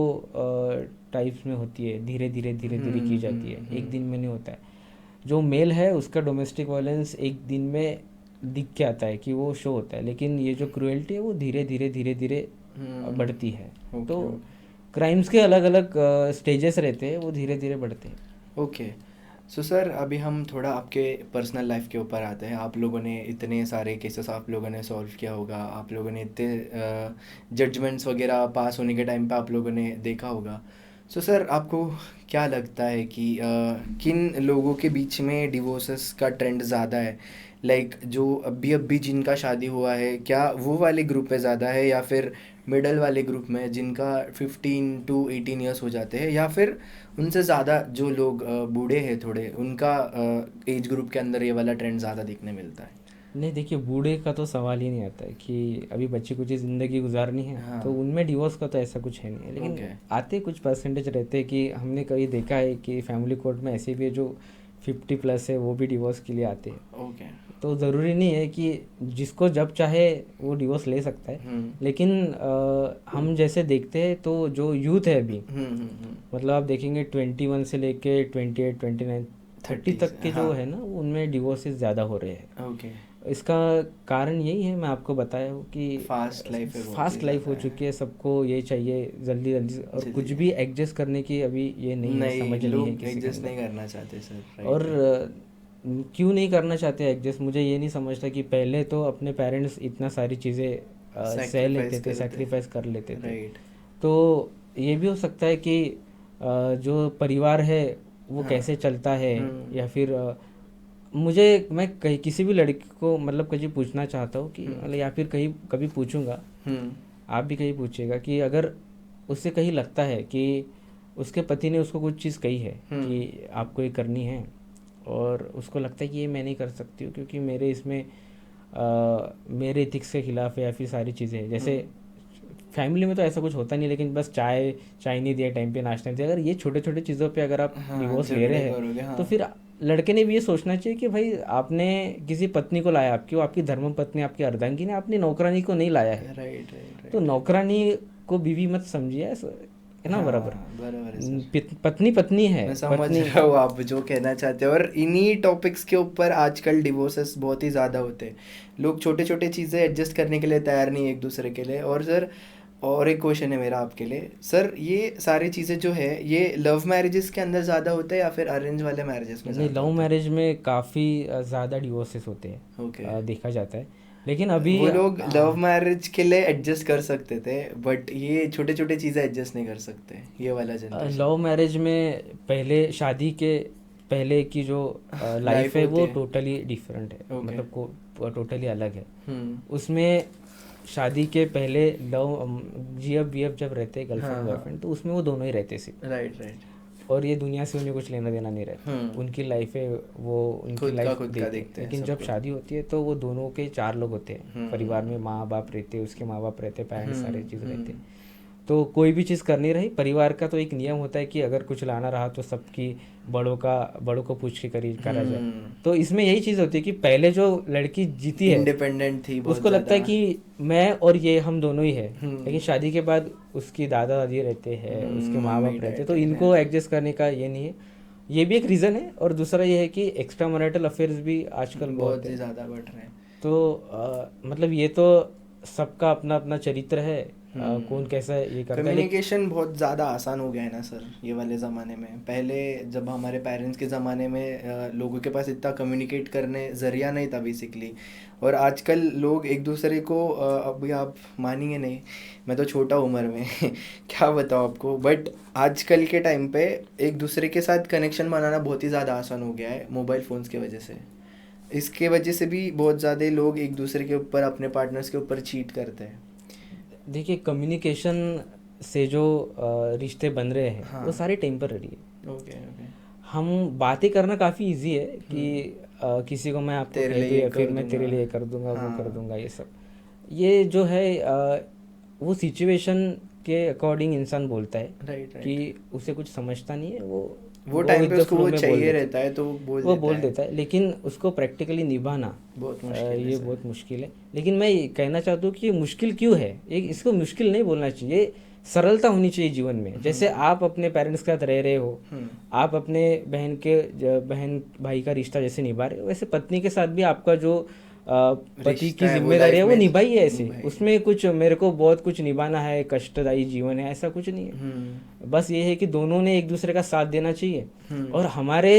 टाइप्स में होती है, धीरे धीरे की जाती है, एक दिन में नहीं होता है। जो मेल है उसका डोमेस्टिक वायलेंस एक दिन में दिख के आता है कि वो शो होता है, लेकिन ये जो क्रूएल्टी है वो धीरे धीरे बढ़ती है। तो क्राइम्स के अलग अलग स्टेजेस रहते हैं, वो धीरे धीरे बढ़ते हैं। ओके, सो सर, अभी हम थोड़ा आपके पर्सनल लाइफ के ऊपर आते हैं। आप लोगों ने इतने सारे केसेस आप लोगों ने सॉल्व किया होगा, आप लोगों ने इतने जजमेंट्स वगैरह पास होने के टाइम पे आप लोगों ने देखा होगा। सो सर, आपको क्या लगता है कि किन लोगों के बीच में डिवोर्सेस का ट्रेंड ज़्यादा है? लाइक जो अभी जिनका शादी हुआ है, क्या वो वाले ग्रुप में ज़्यादा है, या फिर मिडल वाले ग्रुप में जिनका 15 to 18 ईयर्स हो जाते हैं, या फिर उनसे ज़्यादा जो लोग बूढ़े हैं थोड़े, उनका एज ग्रुप के अंदर ये वाला ट्रेंड ज़्यादा देखने मिलता है? नहीं, देखिए, बूढ़े का तो सवाल ही नहीं आता है कि अभी बच्चे कुछ ज़िंदगी गुजारनी है, तो उनमें डिवोर्स का तो ऐसा कुछ है नहीं, लेकिन आते कुछ परसेंटेज रहते हैं कि हमने कभी देखा है कि फैमिली कोर्ट में ऐसे भी है जो 50+ है, वो भी डिवोर्स के लिए आते हैं। तो ज़रूरी नहीं है कि जिसको जब चाहे वो डिवोर्स ले सकता है, लेकिन हम जैसे देखते हैं तो जो यूथ है अभी, मतलब आप देखेंगे 21 से लेके 28, 29, 30 तक के जो है ना, उनमें डिवोर्सेस ज़्यादा हो रहे हैं। इसका कारण यही है, मैं आपको बताया हूँ कि फास्ट लाइफ हो चुकी है, सबको ये चाहिए जल्दी, और कुछ भी एडजस्ट करने की अभी ये नहीं समझ नहीं है, एडजस्ट नहीं करना चाहते सर। और क्यों नहीं करना चाहते एडजस्ट, मुझे ये नहीं समझता कि पहले तो अपने पेरेंट्स इतना सारी चीज़ें सह लेते थे, सेक्रीफाइस कर लेते थे, तो ये भी हो सकता है कि जो परिवार है वो कैसे चलता है, या फिर मैं किसी भी लड़की को मतलब कहीं पूछना चाहता हूँ कि मतलब, या फिर कभी पूछूंगा, आप भी कहीं पूछिएगा कि अगर उससे कहीं लगता है कि उसके पति ने उसको कुछ चीज़ कही है कि आपको ये करनी है, और उसको लगता है कि ये मैं नहीं कर सकती हूँ क्योंकि मेरे इसमें मेरे एथिक्स के खिलाफ है, या फिर सारी चीज़ें, जैसे फैमिली में तो ऐसा कुछ होता नहीं, लेकिन बस चाय नहीं दिया टाइम पे, नाश्ता नहीं दिया, अगर ये छोटे छोटे चीज़ों पे अगर आप डिवोर्स ले रहे हैं, तो फिर लड़के ने भी ये सोचना चाहिए कि भाई आपने किसी पत्नी को लाया, वो आपकी धर्म पत्नी, आपकी अर्धांगिनी है, आपने नौकरानी को नहीं लाया है। राइट। तो नौकरानी को बीवी मत समझिए, है ना, बराबर पत्नी है। मैं समझ रहा हूँ आप जो कहना चाहते हैं, और इन्हीं टॉपिक्स के ऊपर आजकल डिवोर्सेस बहुत ही ज़्यादा होते हैं। लोग छोटे छोटे चीज़ें एडजस्ट करने के लिए तैयार नहीं एक दूसरे के लिए। और सर, और एक क्वेश्चन है मेरा आपके लिए सर, ये सारी चीज़ें जो है ये लव मैरिजेस के अंदर ज़्यादा होता है या फिर अरेंज वाले मैरिजेस में नहीं, ज़्यादा लव होता है? मैरिज में काफ़ी ज़्यादा डिवोर्सेस होते हैं, ओके। देखा जाता है। लेकिन अभी वो लोग लव मैरिज के लिए एडजस्ट कर सकते थे, बट ये छोटे छोटे चीज़ें एडजस्ट नहीं कर सकते, ये वाला जनरेशन। लव मैरिज में पहले शादी के पहले की जो लाइफ लाइफ है होती वो है। टोटली डिफरेंट है, ओके। मतलब को टोटली अलग है। हम्म। उसमें शादी के पहले लव जीएफ बीएफ जब रहते हैं, हाँ गर्लफ्रेंड हाँ। बॉयफ्रेंड, तो उसमें वो दोनों ही रहते सिर्फ, राइट राइट। और ये दुनिया से उन्हें कुछ लेना देना नहीं रहता। उनकी लाइफ है, वो उनकी खुद का लाइफ खुद का देखते हैं। देखते हैं लेकिन सब जब कुछ। शादी होती है तो वो दोनों के 4 लोग होते हैं परिवार में, माँ बाप रहते हैं, उसके माँ बाप रहते हैं, पेरेंट्स, सारे चीज़ रहते हैं। तो कोई भी चीज़ करनी रही, परिवार का तो एक नियम होता है कि अगर कुछ लाना रहा तो सबकी बड़ों को पूछ के करा जाए। तो इसमें यही चीज़ होती है कि पहले जो लड़की जीती है इंडिपेंडेंट थी बहुत उसको लगता है ज़्यादा। कि मैं और ये हम दोनों ही है, लेकिन शादी के बाद उसकी दादा दादी रहते हैं, उसके माँ मम्मी बाप रहते हैं, डैडी तो इनको एडजस्ट करने का ये नहीं है। ये भी एक रीज़न है, और दूसरा ये है कि एक्स्ट्रा मैरिटल अफेयर्स भी आजकल बहुत ही है। ज़्यादा बढ़ रहे हैं। तो मतलब ये तो सबका अपना अपना चरित्र है, कौन कैसा ये करता है। कम्युनिकेशन बहुत ज़्यादा आसान हो गया है ना सर ये वाले ज़माने में। पहले जब हमारे पेरेंट्स के ज़माने में लोगों के पास इतना कम्युनिकेट करने ज़रिया नहीं था बेसिकली, और आजकल लोग एक दूसरे को अभी आप मानेंगे नहीं, मैं तो छोटा उम्र में क्या बताऊँ आपको, बट आजकल के टाइम पे एक दूसरे के साथ कनेक्शन बनाना बहुत ही ज़्यादा आसान हो गया है मोबाइल फ़ोन्स की वजह से। इसके वजह से भी बहुत ज़्यादा लोग एक दूसरे के ऊपर, अपने पार्टनर्स के ऊपर चीट करते हैं। देखिए, कम्युनिकेशन से जो रिश्ते बन रहे हैं हाँ। वो सारे टेम्पररी है। Okay okay. हम बातें करना काफ़ी इजी है कि किसी को मैं आपको तेरे कह लिए दूँ ये या फिर कर मैं तेरे दूंगा। लिए कर दूंगा, वो कर हाँ। दूंगा, ये सब ये जो है वो सिचुएशन के अकॉर्डिंग इंसान बोलता है राइट राइट। कि उसे कुछ समझता नहीं है, वो टाइम with पे the उसको flow वो में चाहिए रहता है तो वो वो बोल देता है, लेकिन उसको प्रैक्टिकली निभाना बहुत मुश्किल है ये सर। बहुत मुश्किल है। लेकिन मैं ये कहना चाहता हूँ कि ये मुश्किल क्यों है, इसको मुश्किल नहीं बोलना चाहिए, सरलता होनी चाहिए जीवन में। जैसे आप अपने पेरेंट्स के साथ रह रहे हो, आप अपने बहन भाई का रिश्ता जैसे निभा रहे हो, वैसे पत्नी के साथ भी आपका जो पति की रिश्ता है वो जिम्मेदारी है लाइफ वो में निभाइए। ऐसे निभाइए। उसमें कुछ मेरे को बहुत कुछ निभाना है, कष्टदायी जीवन है, ऐसा कुछ नहीं है। बस ये है कि दोनों ने एक दूसरे का साथ देना चाहिए। और हमारे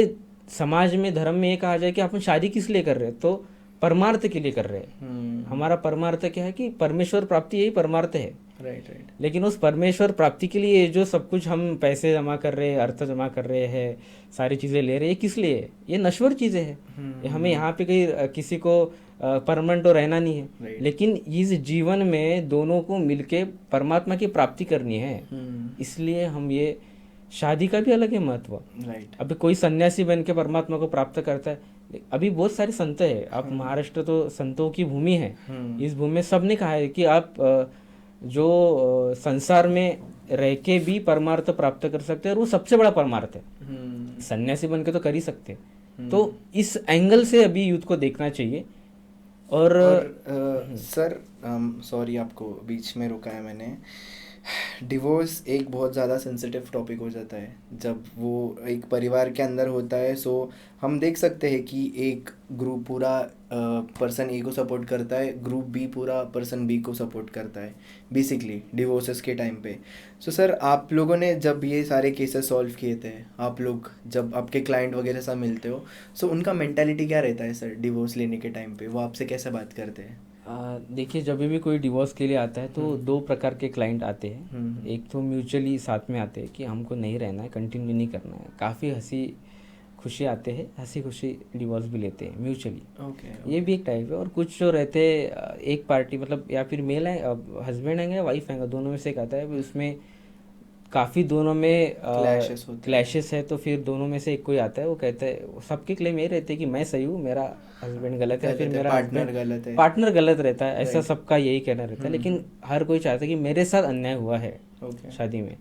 समाज में, धर्म में ये कहा जाए कि अपन शादी किस लिए कर रहे हैं, तो परमार्थ के लिए कर रहे हैं। हमारा परमार्थ क्या है कि परमेश्वर प्राप्ति, यही परमार्थ है। Right right. लेकिन उस परमेश्वर प्राप्ति के लिए जो सब कुछ हम पैसे जमा कर रहे हैं, अर्थ जमा कर रहे हैं, सारी चीज़ें ले रहे हैं, किस लिए है? ये नश्वर चीज़ें हैं। ये हमें यहाँ पे कहीं किसी को परमानेंट तो रहना नहीं है, लेकिन इस जीवन में दोनों को मिलके परमात्मा की प्राप्ति करनी है। इसलिए हम ये शादी का भी अलग है महत्व। राइट। अभी कोई सन्यासी बन के परमात्मा को प्राप्त करता है, अभी बहुत सारे संत है। आप महाराष्ट्र तो संतों की भूमि है। इस भूमि में सबने कहा है कि आप जो संसार में रह के भी परमार्थ प्राप्त कर सकते हैं, और वो सबसे बड़ा परमार्थ है। सन्यासी बन के तो कर ही सकते हैं। तो इस एंगल से अभी यूथ को देखना चाहिए। और सर सॉरी आपको बीच में रुका है मैंने। डिवोर्स एक बहुत ज़्यादा सेंसिटिव टॉपिक हो जाता है जब वो एक परिवार के अंदर होता है। सो हम देख सकते हैं कि एक ग्रुप पूरा पर्सन ए को सपोर्ट करता है, ग्रुप बी पूरा पर्सन बी को सपोर्ट करता है बेसिकली डिवोर्सेस के टाइम पे। सो सर आप लोगों ने जब ये सारे केसेस सॉल्व किए थे, आप लोग जब आपके क्लाइंट वगैरह से मिलते हो, सो उनका मेंटालिटी क्या रहता है सर डिवोर्स लेने के टाइम पे? वो आपसे कैसे बात करते हैं? देखिए, जब भी कोई डिवोर्स के लिए आता है तो 2 प्रकार के क्लाइंट आते हैं। एक तो म्यूचुअली साथ में आते हैं कि हमको नहीं रहना है, कंटिन्यू नहीं करना है, काफ़ी हंसी खुशी आते हैं, हंसी खुशी डिवोर्स भी लेते हैं म्यूचुअली। ओके। ये भी एक टाइप है। और कुछ जो रहते हैं एक पार्टी, मतलब या फिर मेल है, हस्बैंड है या वाइफ है, दोनों में से एक आता है। उसमें काफ़ी दोनों में क्लैशेस है, तो फिर दोनों में से एक कोई आता है, वो कहता है, सबके क्लेम यही रहते हैं कि मैं सही हूँ, मेरा हस्बैंड गलत है, फिर मेरा पार्टनर गलत रहता है, ऐसा सबका यही कहना रहता है। लेकिन हर कोई चाहता है कि मेरे साथ अन्याय हुआ है शादी में,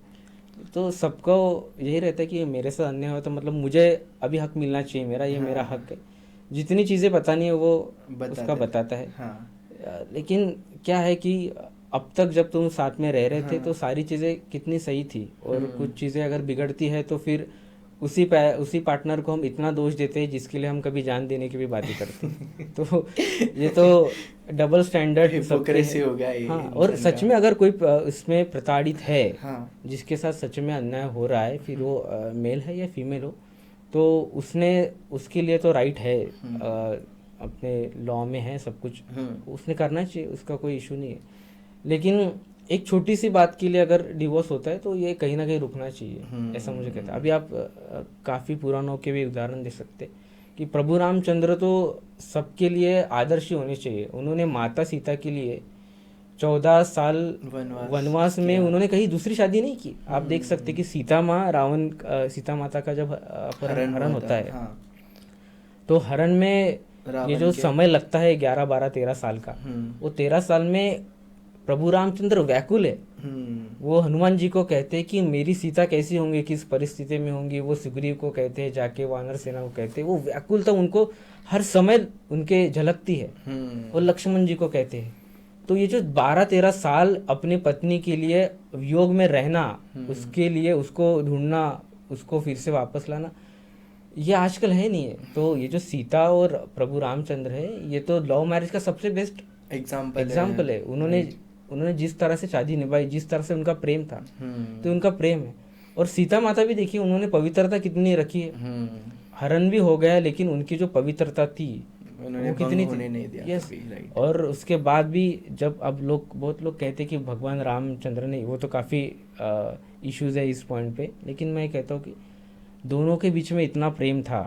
तो सबको यही रहता है कि मेरे साथ अन्याय हुआ तो मतलब मुझे अभी हक मिलना चाहिए, मेरा ये मेरा हक है। जितनी चीज़ें पता नहीं है वो उसका बताता है। लेकिन क्या है कि अब तक जब तुम साथ में रह रहे थे तो सारी चीज़ें कितनी सही थी, और कुछ चीज़ें अगर बिगड़ती है तो फिर उसी पार्टनर को हम इतना दोष देते हैं जिसके लिए हम कभी जान देने की भी बात ही करते हैं। तो ये तो डबल स्टैंडर्ड हिपोक्रेसी हो गया ये। हाँ, और सच में अगर कोई इसमें प्रताड़ित है, हाँ, जिसके साथ सच में अन्याय हो रहा है, फिर वो मेल है या फीमेल हो, तो उसके लिए तो राइट है, अपने लॉ में है सब कुछ, उसने करना चाहिए, उसका कोई इशू नहीं है। लेकिन एक छोटी सी बात के लिए अगर डिवोर्स होता है तो ये कहीं ना कहीं रुकना चाहिए, ऐसा मुझे कहता है। अभी आप काफ़ी पुराणों के भी उदाहरण दे सकते कि प्रभु रामचंद्र तो सबके लिए आदर्श ही होने चाहिए। उन्होंने माता सीता के लिए 14 साल वनवास में उन्होंने कहीं दूसरी शादी नहीं की। आप देख सकते कि सीता माता का जब हरण होता है, हाँ, तो हरण में ये जो समय लगता है 11, 12, 13 साल का, वो 13 साल में प्रभु रामचंद्र व्याकुल है। वो हनुमान जी को कहते हैं कि मेरी सीता कैसी होंगी, किस परिस्थिति में होंगी। वो सुग्रीव को कहते हैं, जाके वानर सेना को कहते हैं। वो व्याकुलता उनको हर समय उनके झलकती है। और लक्ष्मण जी को कहते हैं। तो ये जो 12-13 साल अपनी पत्नी के लिए वियोग में रहना, उसके लिए उसको ढूंढना, उसको फिर से वापस लाना, ये आजकल है नहीं है। तो ये जो सीता और प्रभु रामचंद्र है, ये तो लव मैरिज का सबसे बेस्ट एग्जाम्पल है। उन्होंने जिस तरह से शादी निभाई, जिस तरह से उनका प्रेम था, तो उनका प्रेम है। और सीता माता भी देखिए, उन्होंने पवित्रता कितनी रखी है। हरण भी हो गया, लेकिन उनकी जो पवित्रता थी वो कितनी थी, नहीं दिया। यस, और उसके बाद भी जब अब बहुत लोग कहते हैं कि भगवान रामचंद्र ने, वो तो काफ़ी इश्यूज है इस पॉइंट पे, लेकिन मैं कहता हूँ कि दोनों के बीच में इतना प्रेम था।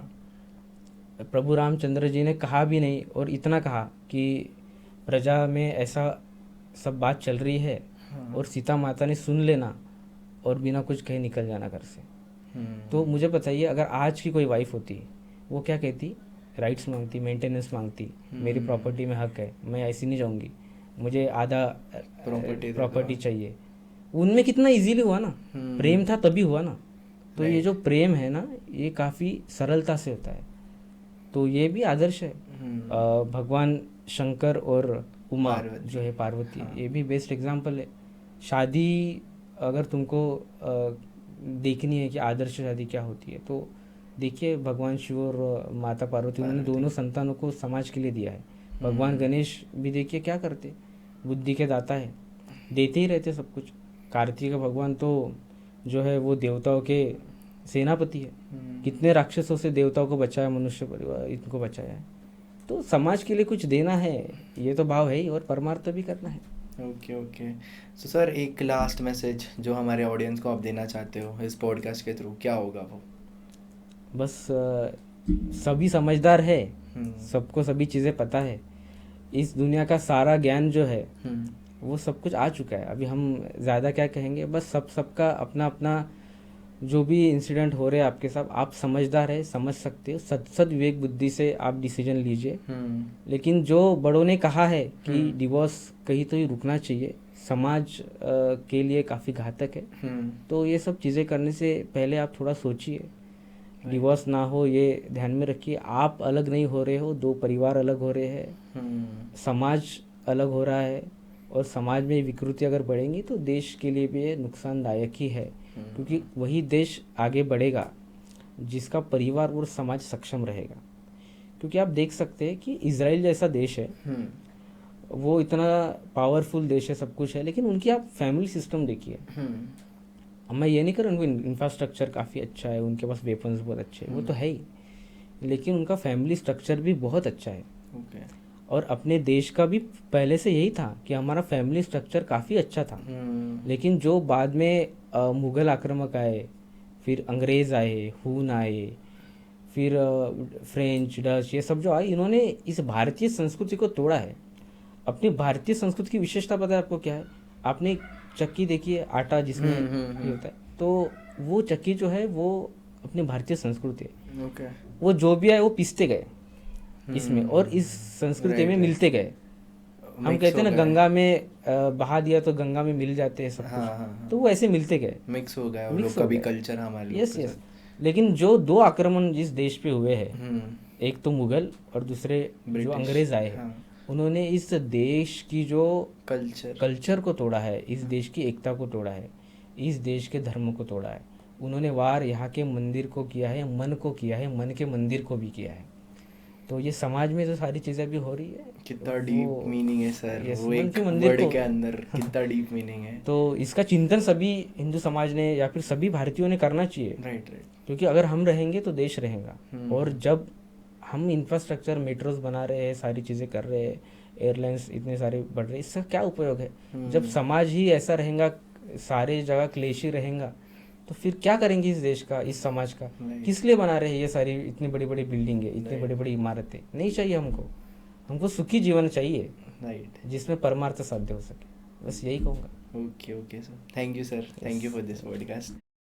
प्रभु रामचंद्र जी ने कहा भी नहीं, और इतना कहा कि प्रजा में ऐसा सब बात चल रही है, और सीता माता ने सुन लेना और बिना कुछ कहे निकल जाना घर से। तो मुझे बताइए, अगर आज की कोई वाइफ होती, वो क्या कहती? राइट्स मांगती, मेंटेनेंस मांगती, मेरी प्रॉपर्टी में हक है, मैं ऐसी नहीं जाऊंगी, मुझे आधा प्रॉपर्टी चाहिए। उनमें कितना इजीली हुआ ना, प्रेम था तभी हुआ ना। तो ये जो प्रेम है ना, ये काफ़ी सरलता से होता है। तो ये भी आदर्श है। भगवान शंकर और उमा जो है पार्वती, ये भी बेस्ट एग्जाम्पल है। शादी अगर तुमको देखनी है कि आदर्श शादी क्या होती है, तो देखिए भगवान शिव और माता पार्वती, उन्होंने दोनों संतानों को समाज के लिए दिया है। भगवान गणेश भी देखिए क्या करते, बुद्धि के दाता है, देते ही रहते सब कुछ। कार्तिक भगवान तो जो है वो देवताओं के सेनापति है, कितने राक्षसों से देवताओं को बचाया, मनुष्य परिवार इनको बचाया है। तो समाज के लिए कुछ देना है, ये तो भाव है ही, और परमार्थ भी करना है। ओके। सो सर, एक लास्ट मैसेज जो हमारे ऑडियंस को आप देना चाहते हो इस पॉडकास्ट के थ्रू, क्या होगा वो? बस सभी समझदार है, सबको सभी चीज़ें पता है। इस दुनिया का सारा ज्ञान जो है वो सब कुछ आ चुका है। अभी हम ज़्यादा क्या कहेंगे, बस सबका अपना अपना जो भी इंसिडेंट हो रहे हैं आपके साथ, आप समझदार है, समझ सकते हो, सद विवेक बुद्धि से आप डिसीजन लीजिए। लेकिन जो बड़ों ने कहा है कि डिवोर्स कहीं तो ही रुकना चाहिए, समाज के लिए काफ़ी घातक है, तो ये सब चीज़ें करने से पहले आप थोड़ा सोचिए, डिवोर्स ना हो ये ध्यान में रखिए। आप अलग नहीं हो रहे हो, दो परिवार अलग हो रहे हैं, समाज अलग हो रहा है, और समाज में विकृति अगर बढ़ेंगी तो देश के लिए भी ये नुकसानदायक ही है। क्योंकि वही देश आगे बढ़ेगा जिसका परिवार और समाज सक्षम रहेगा। क्योंकि आप देख सकते हैं कि इजराइल जैसा देश है, वो इतना पावरफुल देश है, सब कुछ है, लेकिन उनकी आप फैमिली सिस्टम देखिए। मैं ये नहीं कर रहा, उनका इंफ्रास्ट्रक्चर काफ़ी अच्छा है, उनके पास वेपन्स बहुत अच्छे हैं, वो तो है ही, लेकिन उनका फैमिली स्ट्रक्चर भी बहुत अच्छा है। और अपने देश का भी पहले से यही था कि हमारा फैमिली स्ट्रक्चर काफ़ी अच्छा था। लेकिन जो बाद में मुग़ल आक्रामक आए, फिर अंग्रेज़ आए, हून आए, फिर फ्रेंच, डच, ये सब जो आए, इन्होंने इस भारतीय संस्कृति को तोड़ा है। अपनी भारतीय संस्कृति की विशेषता पता है आपको क्या है? आपने चक्की देखी है, आटा जिसमें ये होता है, तो वो चक्की जो है वो अपनी भारतीय संस्कृति है। वो जो भी आए वो पीसते गए इसमें, और इस संस्कृति में मिलते गए। हम कहते हैं ना, गंगा में बहा दिया तो गंगा में मिल जाते हैं सब कुछ, तो वो ऐसे मिलते गए, मिक्स हो गया, मिक्स का भी कल्चर हमारे। यस। लेकिन जो दो आक्रमण जिस देश पे हुए हैं, एक तो मुगल और दूसरे जो अंग्रेज आए हैं, उन्होंने इस देश की जो कल्चर को तोड़ा है, इस देश की एकता को तोड़ा है, इस देश के धर्म को तोड़ा है। उन्होंने वार यहाँ के मंदिर को किया है, मन को किया है, मन के मंदिर को भी किया है। तो ये समाज में जो सारी चीज़ें भी हो रही है, कितना डीप मीनिंग है सर, यस, वो मन एक के मंदिर वर्ड को। के अंदर कितना डीप मीनिंग है। तो इसका चिंतन सभी हिंदू समाज ने या फिर सभी भारतीयों ने करना चाहिए। Right right. क्योंकि अगर हम रहेंगे तो देश रहेगा। और जब हम इंफ्रास्ट्रक्चर मेट्रोज बना रहे हैं, सारी चीज़ें कर रहे हैं, एयरलाइंस इतने सारे बढ़ रहे हैं, इसका क्या उपयोग है? जब समाज ही ऐसा रहेगा, सारे जगह क्लेश ही रहेगा, तो फिर क्या करेंगे इस देश का, इस समाज का? किस लिए बना रहे हैं ये सारी इतनी बड़ी बड़ी बिल्डिंगें, इतनी बड़ी बड़ी इमारतें? नहीं चाहिए हमको। हमको सुखी जीवन चाहिए, राइट, जिसमें परमार्थ साध्य हो सके। बस यही कहूँगा। Okay okay sir, thank you sir, thank you for this podcast.